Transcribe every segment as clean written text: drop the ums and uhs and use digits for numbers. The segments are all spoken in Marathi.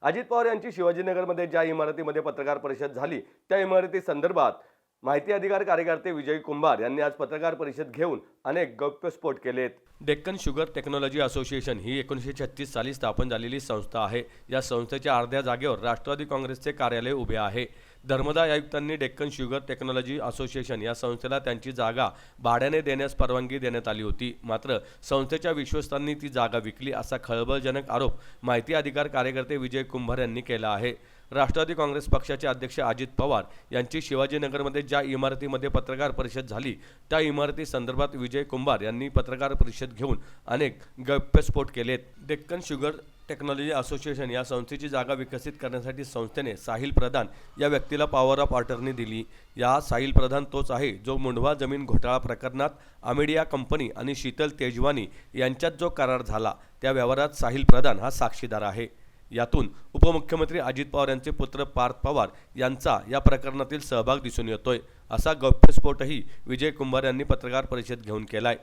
अजित पवार यांची शिवाजीनगरमध्ये ज्या इमारतीमध्ये पत्रकार परिषद झाली त्या इमारती संदर्भात माहिती अधिकार कार्यकर्ते विजय कुंभार यांनी आज पत्रकार परिषद घेऊन अनेक गौप्यस्फोट केलेत। डेक्कन शुगर टेक्नॉलॉजी असोसिएशन ही 1936 साली स्थापन झालेली संस्था आहे। या संस्थेच्या अर्ध्या जागेवर राष्ट्रवादी काँग्रेसचे कार्यालय उभे आहे। धर्मदाय आयुक्तांनी डेक्कन शुगर टेक्नॉलॉजी असोसिएशन या संस्थेला त्यांची जागा भाड्याने देण्यास परवानगी देण्यात आली होती। मात्र संस्थेच्या विश्वस्तांनी ती जागा विकली असा खळबळजनक आरोप माहिती अधिकार कार्यकर्ते विजय कुंभार यांनी केला आहे। राष्ट्रवादी काँग्रेस पक्षाचे अध्यक्ष अजित पवार यांची शिवाजीनगरमध्ये ज्या इमारतीमध्ये पत्रकार परिषद झाली त्या इमारती संदर्भात विजय कुंभार यांनी पत्रकार परिषद घेऊन अनेक गौप्यस्फोट केलेत। डेक्कन शुगर टेक्नॉलॉजी असोसिएशन या संस्थेची जागा विकसित करण्यासाठी संस्थेने साहिल प्रधान या व्यक्तीला पॉवर ऑफ अटर्नी दिली। या साहिल प्रधान तोच आहे जो मुंढवा जमीन घोटाळा प्रकरणात अमेडिया कंपनी आणि शीतल तेजवानी यांच्यात जो करार झाला त्या व्यवहारात साहिल प्रधान हा साक्षीदार आहे। यातून उपमुख्यमंत्री अजित पवार यांचे पुत्र पार्थ पवार यांचा या प्रकरणातील सहभाग दिसून येतोय असा गौप्यस्फोटही विजय कुंभार यांनी पत्रकार परिषद घेऊन केलाय।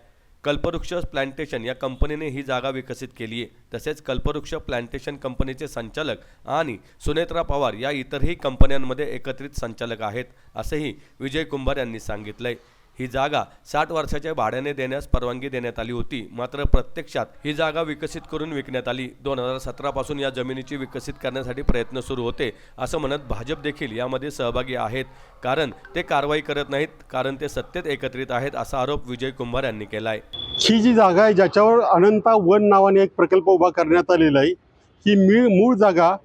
कल्पवृक्ष प्लांटेशन या कंपनीने ही जागा विकसित केली आहे। तसेच कल्पवृक्ष प्लांटेशन कंपनीचे संचालक आणि सुनेत्रा पवार या इतरही कंपन्यांमध्ये एकत्रित संचालक आहेत असेही विजय कुंभार यांनी सांगितलंय। ही जागा 60 वर्षाच्या भाड्याने देण्यास परवानगी देण्यात आली होती। मात्र प्रत्यक्षात ही जागा विकसित करून विकण्यात आली। 2017 पासून या जमिनीची विकसित करण्यासाठी प्रयत्न सुरू होते असं म्हणत भाजप देखील यामध्ये सहभागी आहेत, कारण ते कारवाई करत नाहीत, कारण ते सत्तेत एकत्रित आहेत असा आरोप विजय कुंभार यांनी केलाय। ही जी जागा आहे ज्याच्यावर अनंता वन नावाने एक प्रकल्प उभा करण्यात आलेला आहे, ही मूळ जागा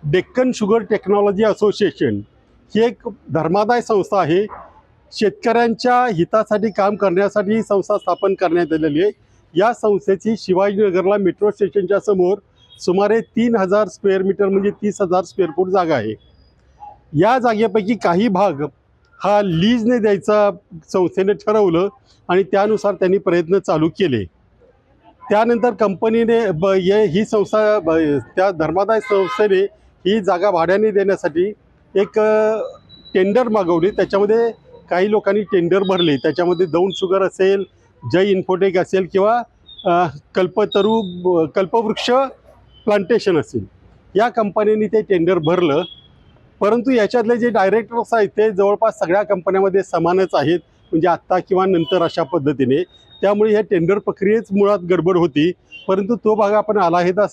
डेक्कन शुगर टेक्नॉलॉजी असोसिएशन ही एक धर्मादाय संस्था आहे। शेतकऱ्यांच्या हितासाठी काम करण्यासाठी ही संस्था स्थापन करण्यात आलेली आहे। या संस्थेची शिवाजीनगरला मेट्रो स्टेशनच्या समोर सुमारे 3000 स्क्वेअर मीटर म्हणजे 30,000 स्क्वेअर फूट जागा आहे। या जागेपैकी काही भाग हा लीजने द्यायचा संस्थेने ठरवलं आणि त्यानुसार त्यांनी प्रयत्न चालू केले। त्यानंतर कंपनीने ही संस्था त्या धर्मादाय संस्थेने ही जागा भाड्याने देण्यासाठी एक टेंडर मागवली। त्याच्यामध्ये काही लोकांनी टेंडर भरले, त्याच्यामध्ये दौंड शुगर असेल, जय इन्फोटेक असेल किंवा कल्पवृक्ष प्लांटेशन असेल, या कंपन्यांनी ते टेंडर भरलं। परंतु याच्यातले जे डायरेक्टर्स आहेत ते जवळपास सगळ्या कंपन्यांमध्ये समानच आहेत, म्हणजे आत्ता किंवा नंतर अशा पद्धतीने। त्यामुळे ह्या टेंडर प्रक्रियेच मुळात गडबड होती। परंतु तो भाग आपण आलाहिदा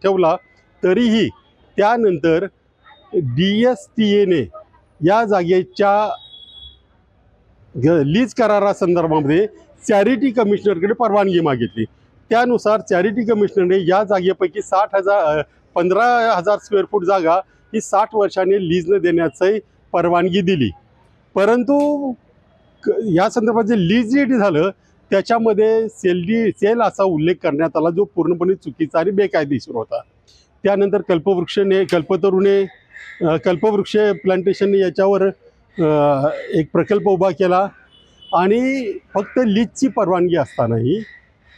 ठेवला तरीही त्यानंतर DSTAने या जागेच्या लीज करारासंदर्भामध्ये चॅरिटी कमिशनरकडे परवानगी मागितली। त्यानुसार चॅरिटी कमिशनरने या जागेपैकी 15,000 स्क्वेअर फूट जागा ही 60 वर्षांनी लीजने देण्याची परवानगी दिली। परंतु या संदर्भात जे लीज डीड झालं त्याच्यामध्ये सेल असा उल्लेख करण्यात आला जो पूर्णपणे चुकीचा आणि बेकायदेशीर होता। त्यानंतर कल्पवृक्ष प्लांटेशनने याच्यावर एक प्रकल्प उभा केला आणि फक्त लीजची परवानगी असतानाही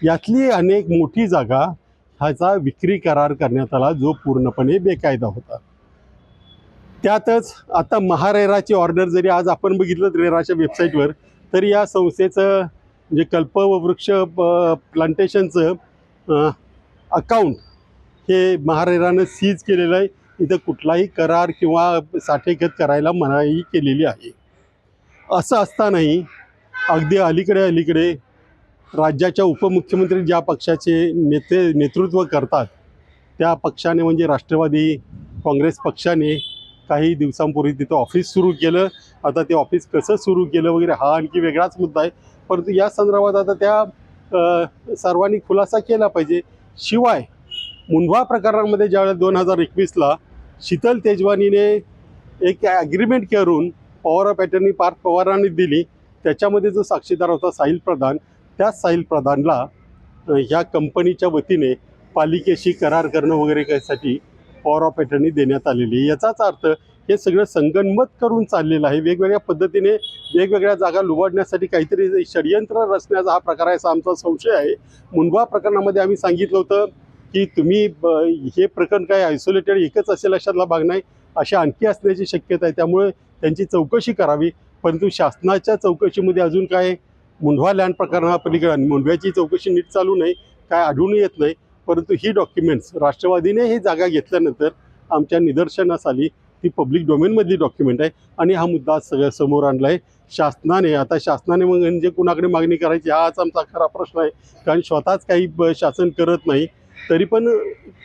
यातली अनेक मोठी जागा ह्याचा विक्री करार करण्यात आला जो पूर्णपणे बेकायदा होता। त्यातच आता महारेराची ऑर्डर जरी आज आपण बघितलं रेराच्या वेबसाईटवर, तरी या संस्थेचं म्हणजे कल्पवृक्ष प्लांटेशनचं अकाउंट हे महारेरानं सीज केलेलं आहे। इथं कुठलाही करार किंवा साठेखत करायला मनाई केलेली आहे। असं असतानाही अगदी अलीकडे राज्याच्या उपमुख्यमंत्री ज्या पक्षाचे नेतृत्व करतात त्या पक्षाने म्हणजे राष्ट्रवादी काँग्रेस पक्षाने काही दिवसांपूर्वी तिथं ऑफिस सुरू केलं। आता ते ऑफिस कसं सुरू केलं वगैरे हा आणखी वेगळाच मुद्दा आहे, परंतु या संदर्भात आता त्या सर्वांनी खुलासा केला पाहिजे। शिवाय मुंढवा प्रकरणामध्ये ज्यावेळेला 2021ला शीतल तेजवानीने एक ॲग्रीमेंट करून पॉवर ऑफ अटर्नी पार्थ पवारांनी दिली, त्याच्यामध्ये जो साक्षीदार होता साहिल प्रधान, त्या साहिल प्रधानला ह्या कंपनीच्या वतीने पालिकेशी करार करणं वगैरे यासाठी पॉवर ऑफ अटर्नी देण्यात आलेली आहे। याचाच अर्थ हे सगळं संगनमत करून चाललेलं आहे। वेगवेगळ्या पद्धतीने वेगवेगळ्या जागा लुबाडण्यासाठी काहीतरी षडयंत्र रचण्याचा हा प्रकार आहे असा आमचा संशय आहे। मुंढवा प्रकरणामध्ये आम्ही सांगितलं होतं की तुम्ही हे प्रकरण काय आयसोलेटेड एकच असेल अशातला भाग नाही, अशा आणखी असण्याची शक्यता आहे, त्यामुळे त्यांची चौकशी करावी। परंतु शासनाच्या चौकशीमध्ये अजून काय मुंढवा लँड प्रकरणापलीकडे मुंढव्याची चौकशी नीट चालू नाही, काय आढळून येत नाही। परंतु ही डॉक्युमेंट्स राष्ट्रवादीने ही जागा घेतल्यानंतर आमच्या निदर्शनास आली. ती पब्लिक डोमेनमधली डॉक्युमेंट आहे आणि हा मुद्दा सगळ्या समोर आणला आहे शासनाने. आता शासनाने मग म्हणजे कुणाकडे मागणी करायची हाच आमचा खरा प्रश्न आहे, कारण स्वतःच काही शासन करत नाही. तरी पण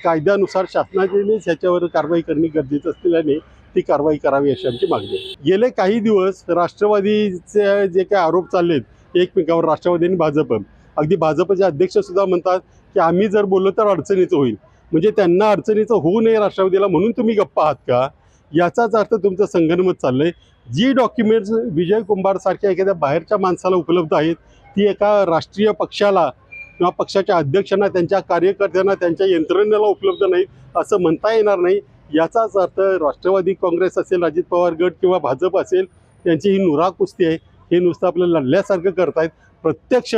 कायद्यानुसार शासनानेच ह्याच्यावर कारवाई करणे गरजेचं असल्याने ती कारवाई करावी अशी आमची मागणी आहे. गेले काही दिवस राष्ट्रवादीचे जे काही आरोप चाललेत एकमेकावर, राष्ट्रवादी आणि भाजप, अगदी भाजपचे अध्यक्षसुद्धा म्हणतात की आम्ही जर बोललो तर अडचणीचं होईल. म्हणजे त्यांना अडचणीचं होऊ नये राष्ट्रवादीला म्हणून तुम्ही गप्पा आहात का? याचाच अर्थ तुमचं संगनमत चाललं आहे. जी डॉक्युमेंट्स विजय कुंभारसारख्या एखाद्या बाहेरच्या माणसाला उपलब्ध आहेत ती एका राष्ट्रीय पक्षाला किंवा पक्षाच्या अध्यक्षांना, त्यांच्या कार्यकर्त्यांना, त्यांच्या यंत्रणेला उपलब्ध नाहीत असं म्हणता येणार नाही. याचाच अर्थ राष्ट्रवादी काँग्रेस असेल, अजित पवार गट किंवा भाजप असेल, त्यांची ही नुरा कुस्ती आहे. हे नुसतं आपलं लढल्यासारखं करतायत. प्रत्यक्ष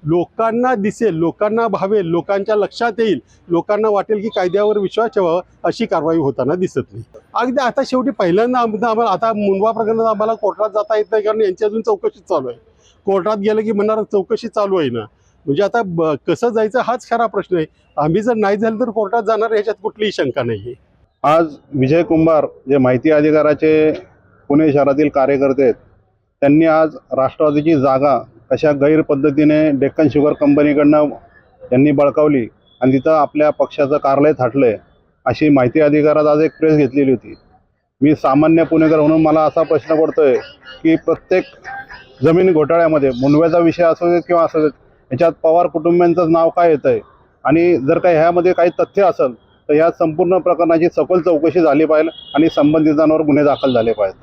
लोकांना दिसेल, लोकांना भावेल, लोकांच्या लक्षात येईल, लोकांना वाटेल की कायद्यावर विश्वास ठेवावा, अशी कारवाई होताना दिसत नाही. अगदी आता शेवटी पहिल्यांदा आम्हाला आता मुंडवा प्रकरणात आम्हाला कोर्टात जाता येत नाही, कारण यांची अजून चौकशी चालू आहे. कोर्टात गेलं की म्हणणार चौकशी चालू आहे ना. म्हणजे आता कसं जायचं हाच खरा प्रश्न आहे. आम्ही जर नाही झालं तर कोर्टात जाणार, ह्याच्यात कुठलीही शंका नाही आहे. आज विजय कुंभार जे माहिती अधिकाराचे पुणे शहरातील कार्यकर्ते आहेत, त्यांनी आज राष्ट्रवादीची जागा कशा गैर पद्धतीने डेक्कन शुगर कंपनीकडनं त्यांनी बळकावली आणि तिथं आपल्या पक्षाचं कार्यालय थाटलं आहे, अशी माहिती अधिकारात आज एक प्रेस घेतलेली होती. मी सामान्य पुणेकर म्हणून मला असा प्रश्न पडतोय की प्रत्येक जमीन घोटाळ्यामध्ये मुंडव्याचा विषय असू देत किंवा असू देत, याच्यात पवार कुटुंबियांचं नाव काय येतं आहे, आणि जर काही ह्यामध्ये काही तथ्य असेल तर या संपूर्ण प्रकरणाची सखोल चौकशी झाली पाहिजे आणि संबंधितांवर गुन्हे दाखल झाले पाहिजेत.